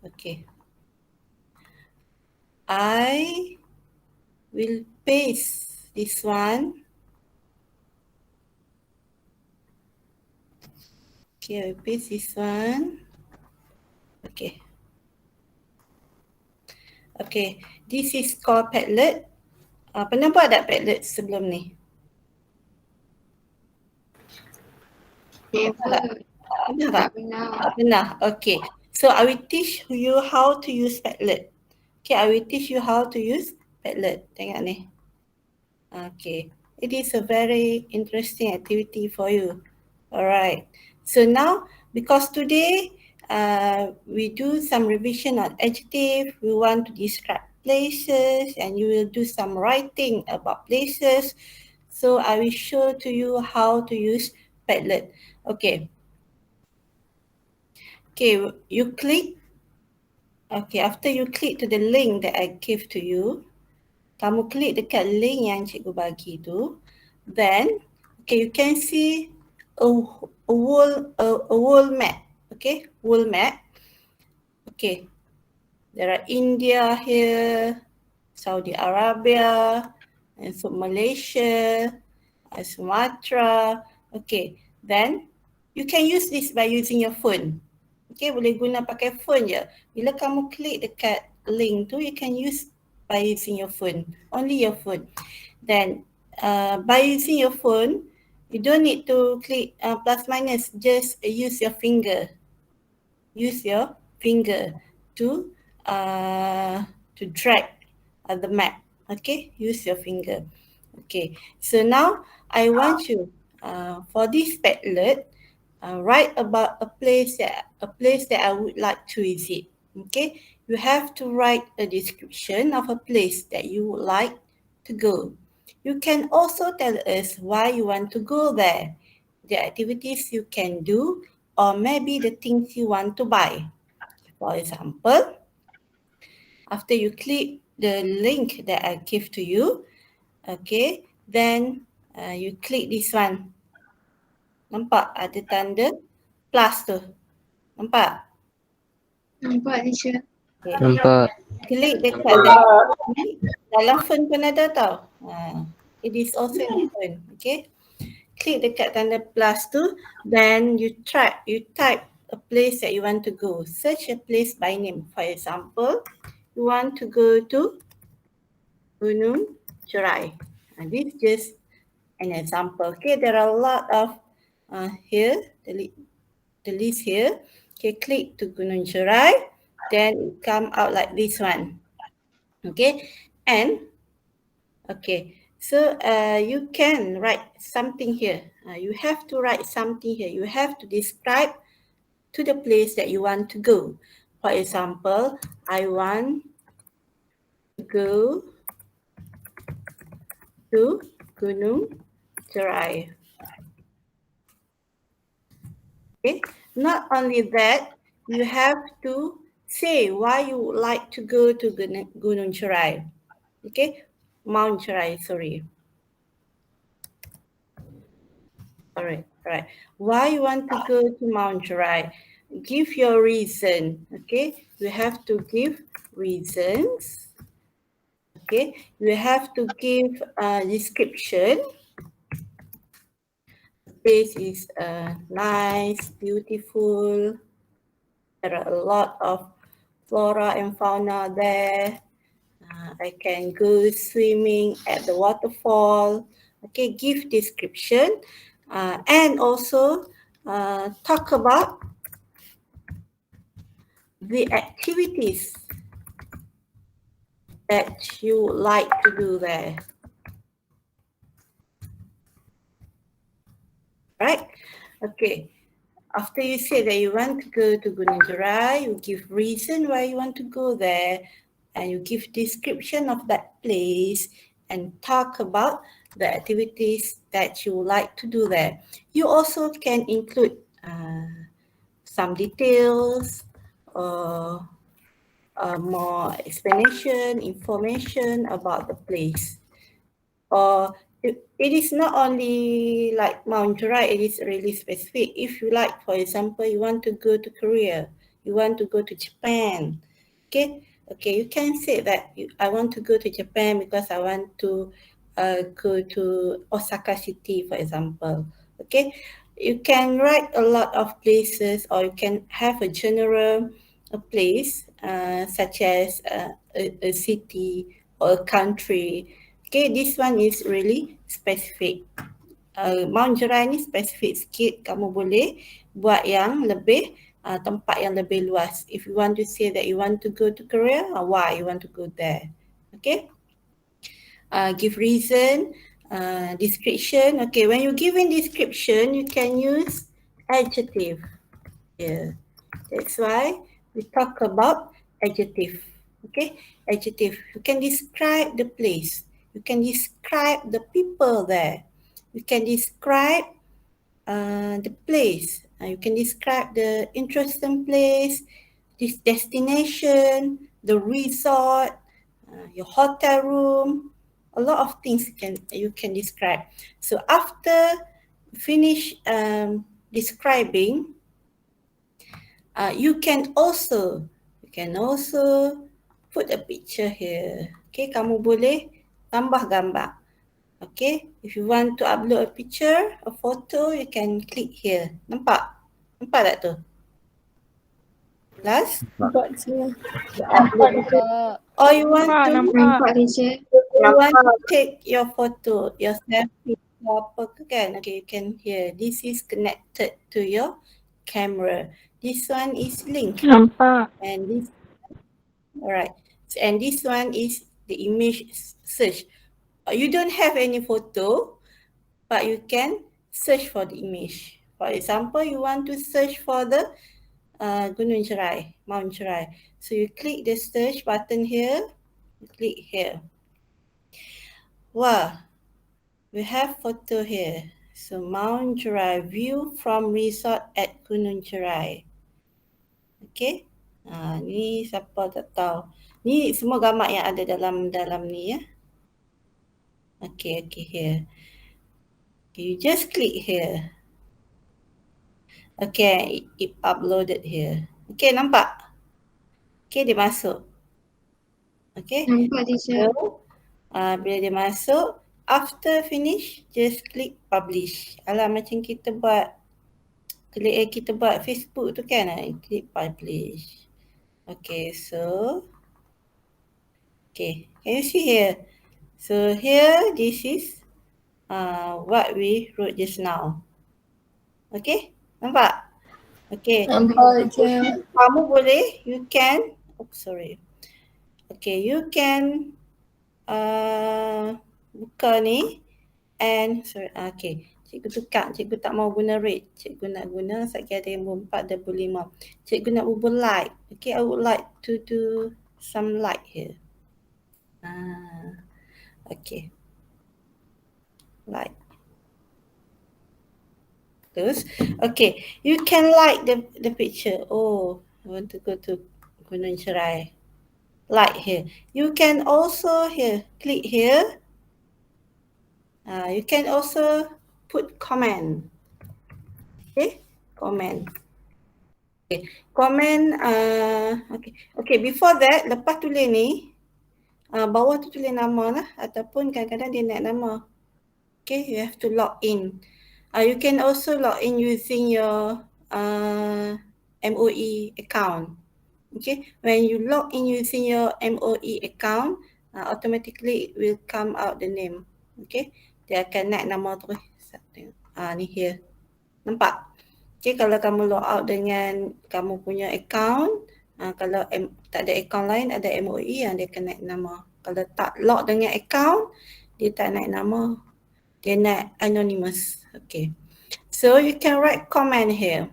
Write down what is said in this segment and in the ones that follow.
Okay. I will paste this one. Okay, I will paste this one. Okay. Okay, this is called Padlet. Pernah buat tak Padlet sebelum ni? Never. Pernah tak? Tak pernah. Tak pernah. Okay. So I will teach you how to use Padlet. Okay, I will teach you how to use Padlet. Tengok ni. Okay. It is a very interesting activity for you. Alright. So now, because today we do some revision on adjective, we want to describe places, and you will do some writing about places. So I will show to you how to use Padlet. Okay. Okay, you click. Okay, after you click to the link that I give to you, kamu klik dekat link yang cikgu bagi tu, then okay, you can see a world map. Okay, world map. Okay, there are India here, Saudi Arabia, and so Malaysia, Sumatra. Okay, then you can use this by using your phone. Okay, boleh guna pakai phone je. Bila kamu klik dekat link tu, you can use by using your phone, only your phone. Then by using your phone, you don't need to click plus minus, just use your finger. Use your finger to drag the map. Okay, use your finger. Okay, so now I want you for this Padlet, write about a place that I would like to visit. Okay, you have to write a description of a place that you would like to go. You can also tell us why you want to go there, the activities you can do, or maybe the things you want to buy. For example, after you click the link that I give to you, okay, then you click this one. Nampak ada tanda plus tu. Nampak? Nampak teacher. Okay. Nampak. Klik dekat dalam phone pun ada tau. It is also in the phone. Okay. Klik dekat tanda plus tu, then you type a place that you want to go. Search a place by name. For example, you want to go to Gunung Cerai. This is just an example. Okay, there are a lot of here, the list here. Okay, click to Gunung Cerai, then it come out like this one. Okay, and okay, so you can write something here. You have to write something here. You have to describe to the place that you want to go. For example, I want to go to Gunung Cerai. Okay, not only that, you have to say why you would like to go to Gunung Cerai. Okay, Mount Cerai, sorry. All right. Why you want to go to Mount Cerai? Give your reason. Okay, you have to give reasons. Okay, you have to give a description. The place is nice, beautiful. There are a lot of flora and fauna there. I can go swimming at the waterfall. Okay, give description and also talk about the activities that you would like to do there. Right? Okay. After you say that you want to go to Gunung Cerai, you give reason why you want to go there, and you give description of that place and talk about the activities that you would like to do there. You also can include some details or more explanation, information about the place. Or it is not only like Mount Cerai, it is really specific. If you like, for example, you want to go to Korea, You want to go to Japan. Okay, you can say that I want to go to Japan because I want to go to Osaka City, for example. Okay, you can write a lot of places, or you can have a general place, such as a city or a country. Okay, this one is really specific. Mount Jerai ni spesifik sikit, kamu boleh buat yang lebih tempat yang lebih luas. If you want to say that you want to go to Korea, why you want to go there? Okay. Give reason, description. Okay, when you give in description, you can use adjective. Yeah. That's why we talk about adjective. Okay, adjective. You can describe the place. You can describe the people there. You can describe the place. You can describe the interesting place, this destination, the resort, your hotel room. A lot of things you can describe. So after finish describing, you can also put a picture here. Okay, kamu boleh tambah gambar. Okay, if you want to upload a picture, a photo, you can click here. Nampak? Nampak tak tu? Plus, Nampak teacher. or you want to Nampak teacher. take your photo, your selfie, apa ke kan? Okay, you can hear. This is connected to your camera. This one is linked. Nampak. And this, alright. And this one is the image search. You don't have any photo, but you can search for the image. For example, you want to search for the Gunung Jerai, Mount Jerai. So you click the search button here, you click here. Wow, we have photo here. So Mount Jerai, view from resort at Gunung Jerai. Okay, ni siapa tak tahu. Ni semua gambar yang ada dalam ni ya. Okay, here. Okay, you just click here. Okay, it uploaded here. Okay, nampak? Okay, dia masuk. Okay. Nampak teacher. So, bila dia masuk, after finish, just click publish. Alah, macam kita buat Facebook tu kan, click publish. Okay, so, okay, can you see here? So here, this is what we wrote just now. Okay, nampak? Okay. Nampak teacher. Kamu boleh, you can, okay, you can buka ni and, okay, cikgu tukar, cikgu tak mau guna red, cikgu nak guna, sekali ada yang 4/5. Cikgu nak bubur light. Okay, I would like to do some light here. Okay, light. Terus, okay, you can like the picture. Oh, I want to go to Gunung Jerai. Like here. You can also here, click here. You can also put comment. Okay, comment. Okay, comment. Okay, before that, lepas tulis ni, bawah tu tulis nama lah, ataupun kadang-kadang dia nak nama. Okay, you have to log in. You can also log in using your MOE account. Okay, when you log in using your MOE account, automatically it will come out the name. Okay, dia akan naik nama terus. Ni here. Nampak? Okay, kalau kamu log out dengan kamu punya account, kalau tak ada account lain, ada MOE yang dia akan naik nama. Kalau tak log dengan account, dia tak naik nama. Dia naik anonymous. Okay. So you can write comment here.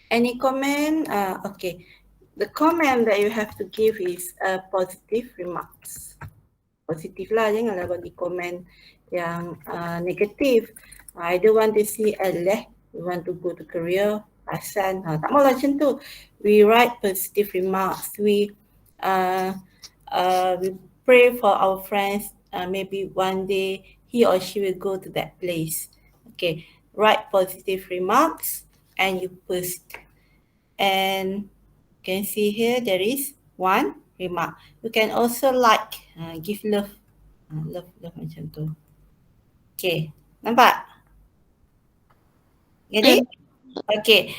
Any comment? Okay. The comment that you have to give is positive remarks. Positif lah, janganlah bagi komen yang negatif. I don't want to see we want to go to Korea, Asan. Tak maulah macam tu. We write positive remarks. We pray for our friends. Maybe one day he or she will go to that place. Okay, write positive remarks and you post. And you can see here there is one remark. You can also like, give love. Love macam tu. Okay, nampak? Get it? Okay,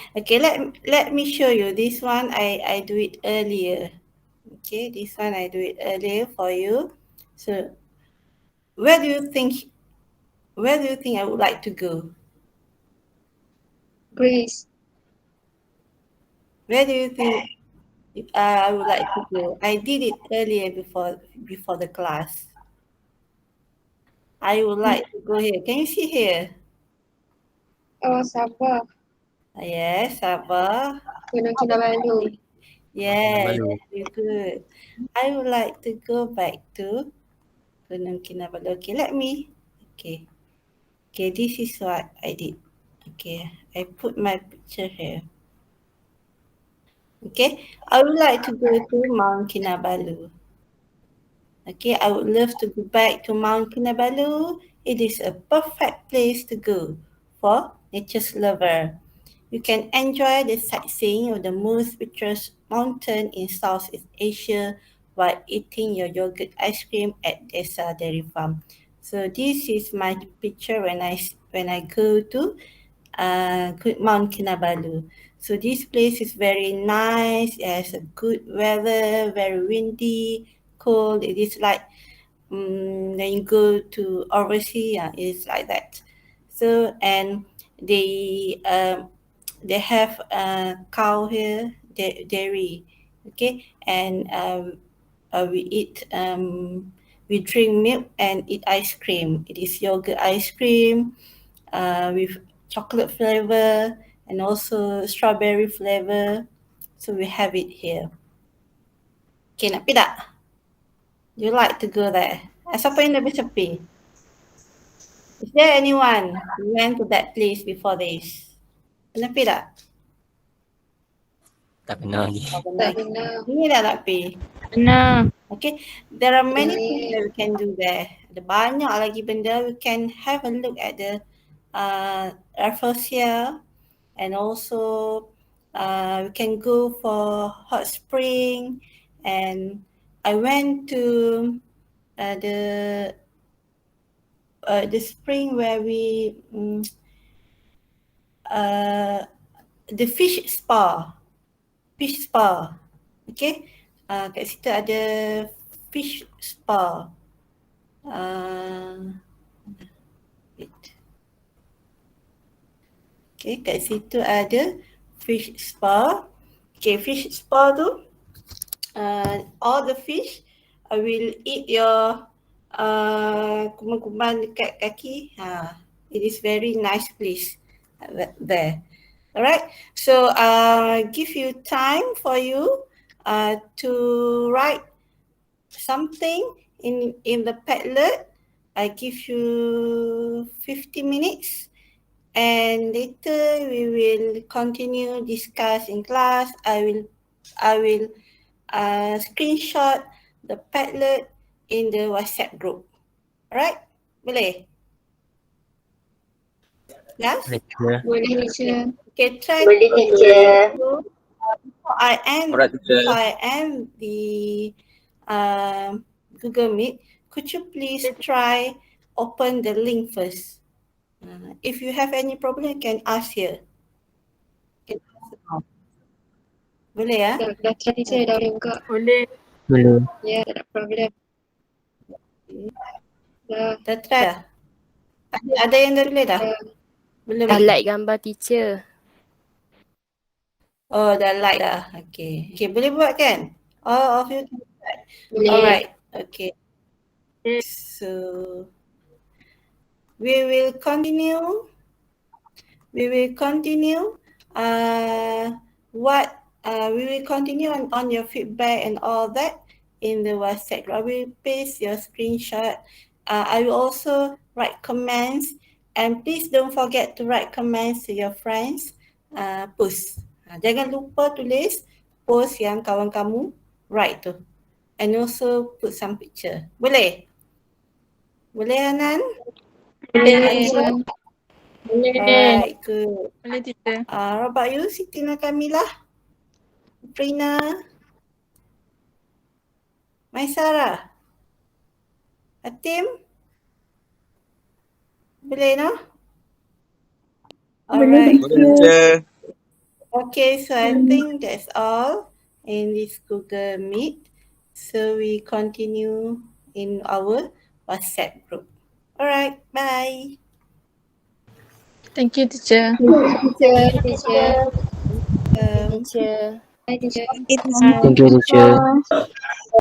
let me show you. This one I do it earlier. Okay, this one I do it earlier for you. So where do you think I would like to go? Greece. Where do you think I would like to go? I did it earlier before the class. I would like to go here. Can you see here? Oh, Sabah. Yes, Sabah. Gunung Kinabalu. Yes, Kinabalu. very good. I would like to go back to Gunung Kinabalu. Okay, okay. Okay, this is what I did. Okay, I put my picture here. Okay, I would like to go to Mount Kinabalu. Okay, I would love to go back to Mount Kinabalu. It is a perfect place to go for nature's lover. You can enjoy the sightseeing of the most picturesque mountain in Southeast Asia while eating your yogurt ice cream at Desa Dairy Farm. So this is my picture when I go to Mount Kinabalu. So this place is very nice. It has a good weather, very windy, cold. It is like when you go to overseas, it's like that. So and they they have a cow here, dairy, okay, and we drink milk and eat ice cream. It is yogurt ice cream with chocolate flavor and also strawberry flavor. So we have it here. Okay, nak pergi tak? You like to go there? Siapa yang dah bersepi? Is there anyone who went to that place before this? Pernah pergi tak? Tak pernah lagi. Tak pernah. Ini dah nak pergi. Pernah. Okay, there are many Boleh. things that we can do there. Ada banyak lagi benda. We can have a look at the Rafflesia, and also we can go for hot spring. And I went to the spring where we the fish spa. Okay, kat situ ada fish spa. Wait. Okay, kat situ ada fish spa. Okay, fish spa tu all the fish will eat your kuman-kuman dekat kaki. It is very nice place there. Alright, so give you time for you to write something in the Padlet. I give you 50 minutes and later we will continue discuss in class. I will screenshot the Padlet in the WhatsApp group. Alright, boleh? Yes? Boleh, teacher. Okay, try Boleh, teacher. Before I Alright, teacher. end the Google Meet, could you please try open the link first? If you have any problem, you can ask here. Can ask now. Boleh ya? Dah try, teacher. Dah boleh buka. Boleh. Boleh. Ya, tak ada problem. Dah. Dah try dah? Ada yang dah boleh dah? Belum Dah lagi? like gambar teacher. Oh, dah like dah. Okay. Okay, boleh buat kan? All of you can buat. Boleh. Alright. Okay. So we will continue. We will continue on your feedback and all that in the WhatsApp. I will paste your screenshot. I will also write comments, and please don't forget to write comments to your friends. Post. Jangan lupa tulis post yang kawan kamu write tu. And also put some picture. Boleh? Boleh, Hanan? Boleh, teacher. Alright, good. Boleh teacher. What about you, Siti Nakamila? Prina, Maisara, Atim, boleh no? Alright. Boleh teacher. Okay, so I think that's all in this Google Meet. So we continue in our WhatsApp group. Alright, bye. Thank you, teacher. Teacher. Teacher. Um, Teacher. Bye, teacher. Thank you teacher.